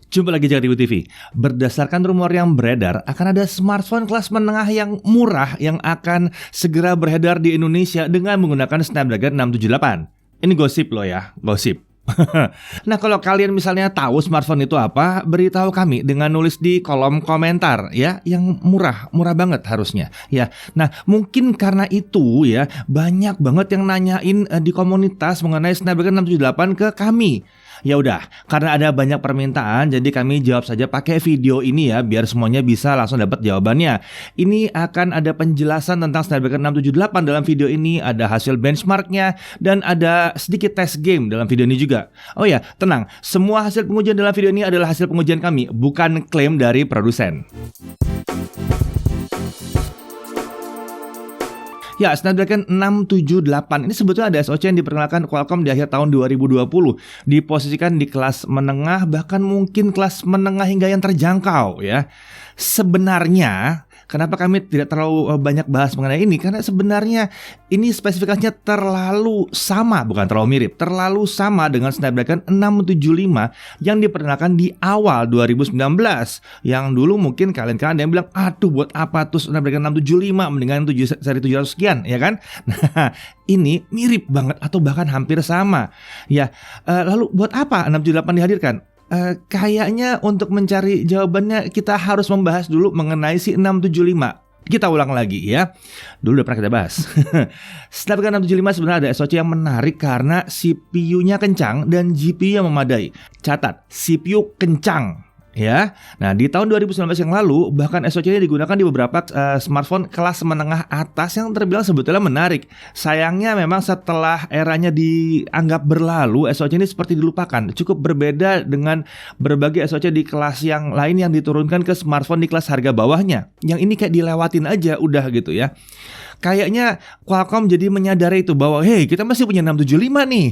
Jumpa lagi Jakarta TV. Berdasarkan rumor yang beredar, akan ada smartphone kelas menengah yang murah yang akan segera beredar di Indonesia dengan menggunakan Snapdragon 678. Ini gosip loh ya, gosip. Nah, kalau kalian misalnya tahu smartphone itu apa, beritahu kami dengan nulis di kolom komentar ya, yang murah banget harusnya ya. Nah, mungkin karena itu ya, banyak banget yang nanyain di komunitas mengenai Snapdragon 678 ke kami. Ya udah, karena ada banyak permintaan, jadi kami jawab saja pakai video ini ya, biar semuanya bisa langsung dapat jawabannya. Ini akan ada penjelasan tentang Snapdragon 678 dalam video ini, ada hasil benchmarknya, dan ada sedikit tes game dalam video ini juga. Oh ya, tenang, semua hasil pengujian dalam video ini adalah hasil pengujian kami, bukan klaim dari produsen. Ya, Snapdragon 678 ini sebetulnya ada SoC yang diperkenalkan Qualcomm di akhir tahun 2020. Diposisikan di kelas menengah, bahkan mungkin kelas menengah hingga yang terjangkau ya. Sebenarnya, kenapa kami tidak terlalu banyak bahas mengenai ini? Karena sebenarnya ini spesifikasinya terlalu sama, bukan terlalu mirip, terlalu sama dengan Snapdragon 675 yang diperkenalkan di awal 2019. Yang dulu mungkin kalian ada yang bilang, aduh buat apa tuh Snapdragon 675 mendingan seri 700 sekian, ya kan? Nah, ini mirip banget atau bahkan hampir sama. Ya, lalu buat apa 678 dihadirkan? Kayaknya untuk mencari jawabannya kita harus membahas dulu mengenai si 675. Kita ulang lagi ya. Dulu udah pernah kita bahas. Snapdragon 675 sebenarnya ada SoC yang menarik karena CPU-nya kencang dan GPU-nya memadai. Catat, CPU kencang. Ya, nah di tahun 2019 yang lalu bahkan SoC ini digunakan di beberapa smartphone kelas menengah atas yang terbilang sebetulnya menarik. Sayangnya memang setelah eranya dianggap berlalu, SoC ini seperti dilupakan. Cukup berbeda dengan berbagai SoC di kelas yang lain yang diturunkan ke smartphone di kelas harga bawahnya. Yang ini kayak dilewatin aja udah gitu ya. Kayaknya Qualcomm jadi menyadari itu bahwa hey, kita masih punya 675 nih.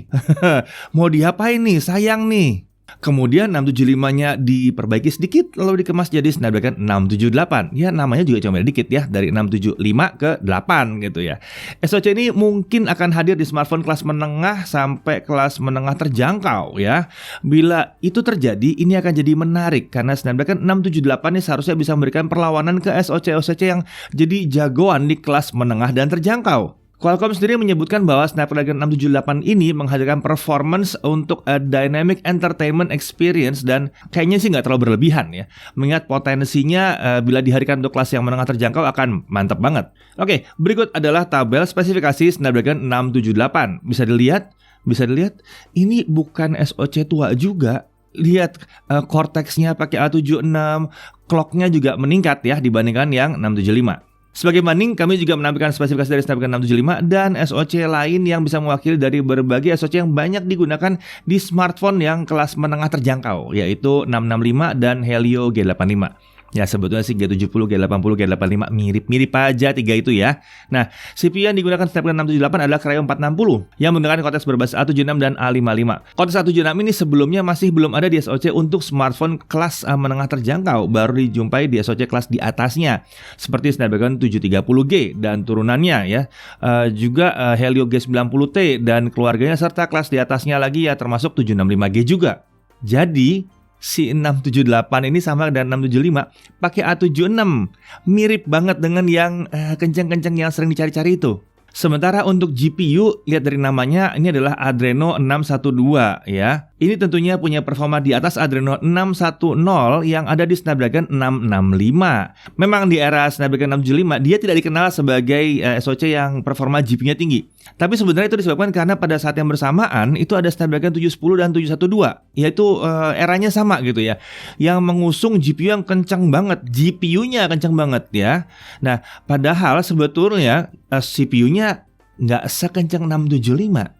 Mau diapain nih? Sayang nih. Kemudian 675-nya diperbaiki sedikit lalu dikemas jadi Snapdragon 678. Ya namanya juga cuma dikit ya, dari 675 ke 8 gitu ya. SoC ini mungkin akan hadir di smartphone kelas menengah sampai kelas menengah terjangkau ya. Bila itu terjadi, ini akan jadi menarik karena Snapdragon 678 ini seharusnya bisa memberikan perlawanan ke SoC yang jadi jagoan di kelas menengah dan terjangkau. Qualcomm sendiri menyebutkan bahwa Snapdragon 678 ini menghadirkan performance untuk a dynamic entertainment experience dan kayaknya sih nggak terlalu berlebihan ya. Mengingat potensinya bila dihadirkan untuk kelas yang menengah terjangkau akan mantap banget. Oke, berikut adalah tabel spesifikasi Snapdragon 678. Bisa dilihat, ini bukan SoC tua juga. Lihat Cortex-nya pakai A76, clock-nya juga meningkat ya dibandingkan yang 675. Sebagai banding, kami juga menampilkan spesifikasi dari Snapdragon 675 dan SoC lain yang bisa mewakili dari berbagai SoC yang banyak digunakan di smartphone yang kelas menengah terjangkau, yaitu 665 dan Helio G85. Ya sebetulnya sih G70, G80, G85 mirip-mirip aja tiga itu ya. Nah, CPU yang digunakan Snapdragon 678 adalah Kryo 460 yang menggunakan Cortex berbasis A76 dan A55. Cortex A76 ini sebelumnya masih belum ada di SoC untuk smartphone kelas menengah terjangkau, baru dijumpai di SoC kelas di atasnya seperti Snapdragon 730G dan turunannya ya. Juga Helio G90T dan keluarganya serta kelas di atasnya lagi ya termasuk 765G juga. Jadi si 678 ini sama dengan 675 pakai A76, mirip banget dengan yang kenceng-kenceng yang sering dicari-cari itu. Sementara untuk GPU, lihat dari namanya, ini adalah Adreno 612 ya. Ini tentunya punya performa di atas Adreno 610 yang ada di Snapdragon 665. Memang di era Snapdragon 675 dia tidak dikenal sebagai SoC yang performa GPU-nya tinggi. Tapi sebenarnya itu disebabkan karena pada saat yang bersamaan itu ada Snapdragon 710 dan 712, yaitu eranya sama gitu ya. Yang mengusung GPU yang kencang banget, GPU-nya kencang banget ya. Nah, padahal sebetulnya CPU-nya nggak sekencang 675.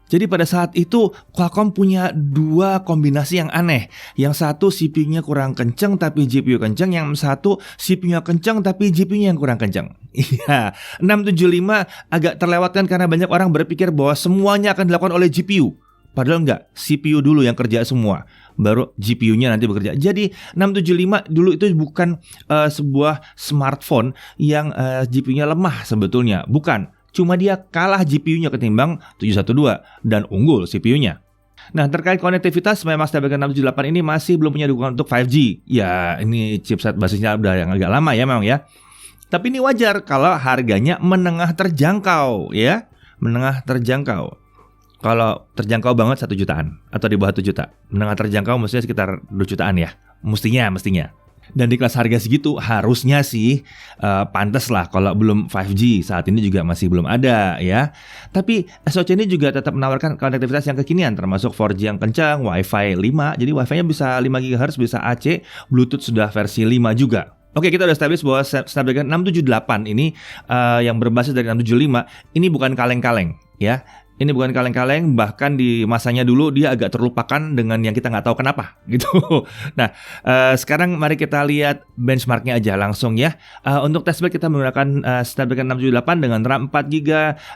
Jadi pada saat itu Qualcomm punya dua kombinasi yang aneh. Yang satu CPU-nya kurang kenceng tapi GPU kenceng, yang satu CPU-nya kenceng tapi GPU-nya yang kurang kenceng. Iya, 675 agak terlewatkan karena banyak orang berpikir bahwa semuanya akan dilakukan oleh GPU. Padahal enggak, CPU dulu yang kerja semua, baru GPU-nya nanti bekerja. Jadi 675 dulu itu bukan sebuah smartphone yang GPU-nya lemah sebetulnya, bukan. Cuma dia kalah GPU-nya ketimbang 712 dan unggul CPU-nya. Nah, terkait konektivitas, memang Snapdragon 678 ini masih belum punya dukungan untuk 5G. Ya, ini chipset basisnya udah yang agak lama ya memang ya. Tapi ini wajar kalau harganya menengah terjangkau ya. Menengah terjangkau. Kalau terjangkau banget 1 jutaan atau di bawah 1 juta. Menengah terjangkau maksudnya sekitar 2 jutaan ya. Mestinya. Dan di kelas harga segitu harusnya sih pantas lah kalau belum 5G. Saat ini juga masih belum ada ya. Tapi SoC ini juga tetap menawarkan konektivitas yang kekinian, termasuk 4G yang kencang, Wi-Fi 5. Jadi Wi-Fi-nya bisa 5 GHz, bisa AC, Bluetooth sudah versi 5 juga. Oke, kita udah establish bahwa Snapdragon 678 ini yang berbasis dari 675 ini bukan kaleng-kaleng ya. Ini bukan kaleng-kaleng, bahkan di masanya dulu dia agak terlupakan dengan yang kita nggak tahu kenapa gitu. Nah, sekarang mari kita lihat benchmarknya aja langsung ya. Untuk testbed kita menggunakan Snapdragon 678 dengan RAM 4GB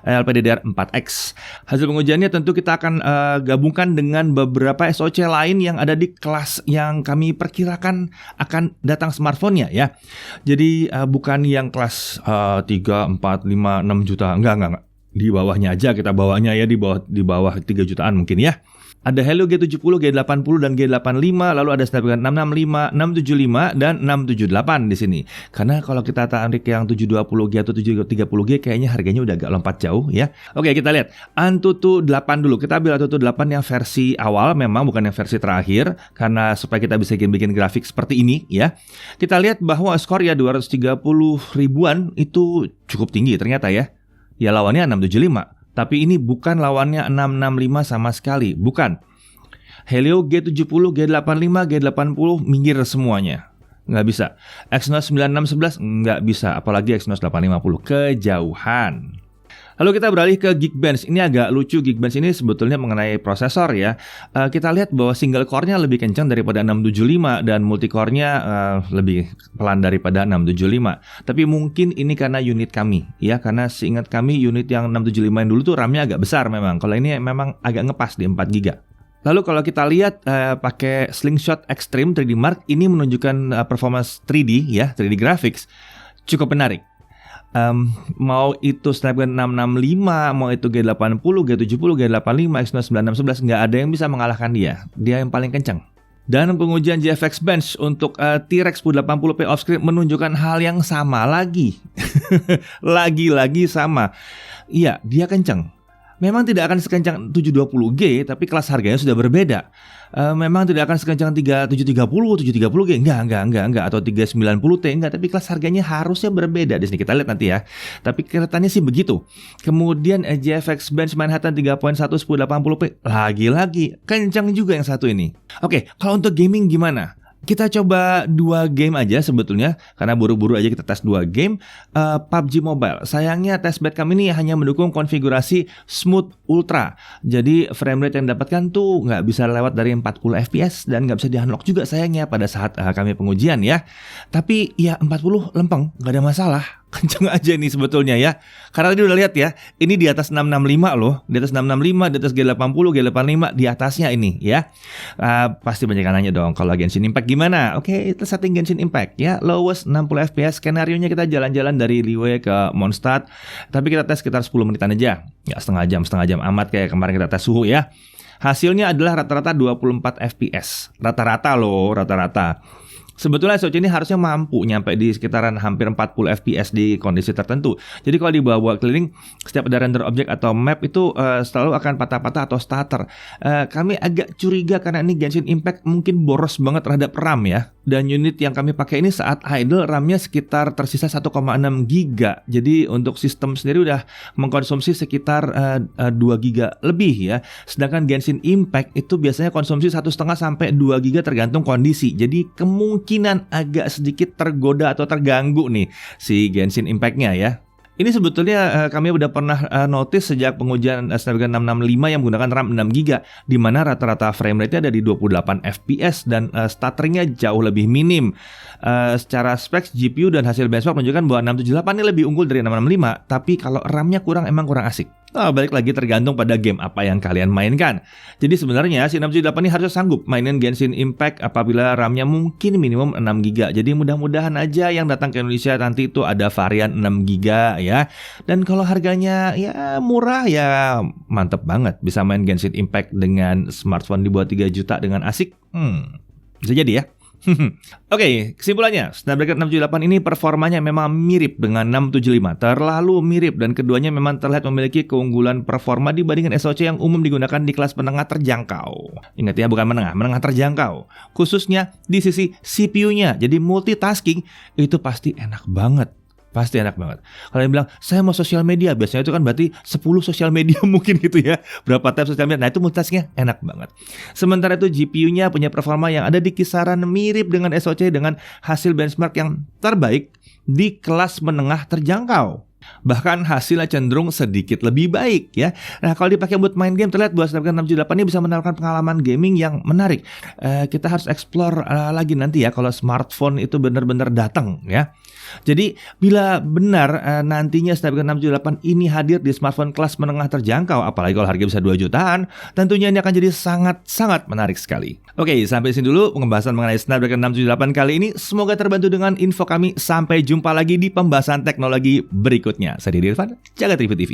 LPDDR4X. Hasil pengujiannya tentu kita akan gabungkan dengan beberapa SoC lain yang ada di kelas yang kami perkirakan akan datang smartphone-nya ya. Jadi bukan yang kelas 3, 4, 5, 6 juta, enggak. Di bawahnya aja kita bawanya ya, di bawah 3 jutaan mungkin ya. Ada Helio G70, G80 dan G85, lalu ada Snapdragon 665, 675 dan 678 di sini. Karena kalau kita tarik yang 720G atau 730G kayaknya harganya udah agak lompat jauh ya. Oke, kita lihat Antutu 8 dulu. Kita ambil Antutu 8 yang versi awal, memang bukan yang versi terakhir, karena supaya kita bisa bikin grafik seperti ini ya. Kita lihat bahwa skor ya 230 ribuan itu cukup tinggi ternyata ya. Ya lawannya 675, tapi ini bukan lawannya 665 sama sekali, bukan. Helio G70, G85, G80 minggir semuanya, nggak bisa. Exynos 9611 nggak bisa, apalagi Exynos 850, kejauhan. Lalu kita beralih ke Geekbench. Ini agak lucu, Geekbench ini sebetulnya mengenai prosesor ya. Kita lihat bahwa single core-nya lebih kencang daripada 675 dan multi-core-nya lebih pelan daripada 675. Tapi mungkin ini karena unit kami ya, karena seingat kami unit yang 675 yang dulu tuh RAM-nya agak besar memang. Kalau ini memang agak ngepas di 4GB. Lalu kalau kita lihat pakai Slingshot Extreme 3D Mark, ini menunjukkan performance 3D ya, 3D graphics cukup menarik. Mau itu Snapdragon 665, mau itu G80, G70, G85, Exynos 9611, nggak ada yang bisa mengalahkan dia. Dia yang paling kencang. Dan pengujian GFX Bench untuk T-Rex 1080p offscreen menunjukkan hal yang sama lagi. Lagi-lagi sama. Iya, dia kencang. Memang tidak akan sekencang 720G, tapi kelas harganya sudah berbeda. Memang tidak akan sekencang 730G, enggak, atau 390T, enggak, tapi kelas harganya harusnya berbeda. Di sini kita lihat nanti ya. Tapi kelihatannya sih begitu. Kemudian GFX Bench Manhattan 3.1 1080p, lagi-lagi kencang juga yang satu ini. Oke, kalau untuk gaming gimana? Kita coba 2 game aja sebetulnya, karena buru-buru aja kita tes 2 game. PUBG Mobile, sayangnya testbed kami ini hanya mendukung konfigurasi Smooth Ultra. Jadi frame rate yang didapatkan tuh nggak bisa lewat dari 40 fps dan nggak bisa di-unlock juga sayangnya pada saat kami pengujian ya. Tapi ya 40 lempeng, nggak ada masalah. Kenceng aja nih sebetulnya ya. Karena tadi udah lihat ya, ini di atas 665 loh. Di atas 665, di atas G80, G85, di atasnya ini ya. Pasti banyak yang nanya dong, kalau Genshin Impact gimana? Oke, itu setting Genshin Impact ya. Lowest 60 fps, skenario-nya kita jalan-jalan dari Liyue ke Mondstadt. Tapi kita tes sekitar 10 menitan aja. Ya setengah jam amat kayak kemarin kita tes suhu ya. Hasilnya adalah rata-rata 24 fps. Rata-rata loh, rata-rata. Sebetulnya SoC ini harusnya mampu nyampe di sekitaran hampir 40 fps di kondisi tertentu. Jadi kalau dibawa keliling, setiap ada render objek atau map itu selalu akan patah-patah atau stutter. Kami agak curiga karena ini Genshin Impact mungkin boros banget terhadap RAM ya. Dan unit yang kami pakai ini saat idle RAM-nya sekitar tersisa 1,6 GB. Jadi untuk sistem sendiri udah mengkonsumsi sekitar 2 GB lebih ya. Sedangkan Genshin Impact itu biasanya konsumsi 1,5 sampai 2 GB tergantung kondisi. Jadi kemungkinan agak sedikit tergoda atau terganggu nih si Genshin Impact-nya ya. Ini sebetulnya kami udah pernah notice sejak pengujian Snapdragon 665 yang menggunakan RAM 6GB, di mana rata-rata frame rate-nya ada di 28 fps dan stutteringnya jauh lebih minim. Secara specs GPU dan hasil benchmark menunjukkan bahwa 678 ini lebih unggul dari 665, tapi kalau RAM-nya emang kurang asik. Balik lagi tergantung pada game apa yang kalian mainkan. Jadi sebenarnya si 678 ini harusnya sanggup mainin Genshin Impact apabila RAM-nya mungkin minimum 6 GB. Jadi mudah-mudahan aja yang datang ke Indonesia nanti itu ada varian 6 GB ya. Dan kalau harganya ya murah ya mantep banget. Bisa main Genshin Impact dengan smartphone di bawah 3 juta dengan asik. Bisa jadi ya. Oke, kesimpulannya Snapdragon 678 ini performanya memang mirip dengan 675, terlalu mirip, dan keduanya memang terlihat memiliki keunggulan performa dibandingkan SoC yang umum digunakan di kelas menengah terjangkau. Ingat ya, bukan menengah terjangkau. Khususnya di sisi CPU-nya, jadi multitasking itu pasti enak banget. Pasti enak banget. Kalau yang bilang, saya mau sosial media, biasanya itu kan berarti 10 sosial media mungkin gitu ya. Berapa tab sosial media, nah itu multitaskingnya enak banget. Sementara itu GPU-nya punya performa yang ada di kisaran mirip dengan SoC dengan hasil benchmark yang terbaik di kelas menengah terjangkau. Bahkan hasilnya cenderung sedikit lebih baik ya. Nah kalau dipakai buat main game terlihat bahwa Snapdragon 678 ini bisa menawarkan pengalaman gaming yang menarik. Kita harus explore lagi nanti ya kalau smartphone itu benar-benar datang ya. Jadi bila benar nantinya Snapdragon 678 ini hadir di smartphone kelas menengah terjangkau, apalagi kalau harga bisa 2 jutaan, tentunya ini akan jadi sangat-sangat menarik sekali. Oke, sampai sini dulu pembahasan mengenai Snapdragon 678 kali ini. Semoga terbantu dengan info kami. Sampai jumpa lagi di pembahasan teknologi berikutnya. Saya Didi Irfan, Jagat Review TV.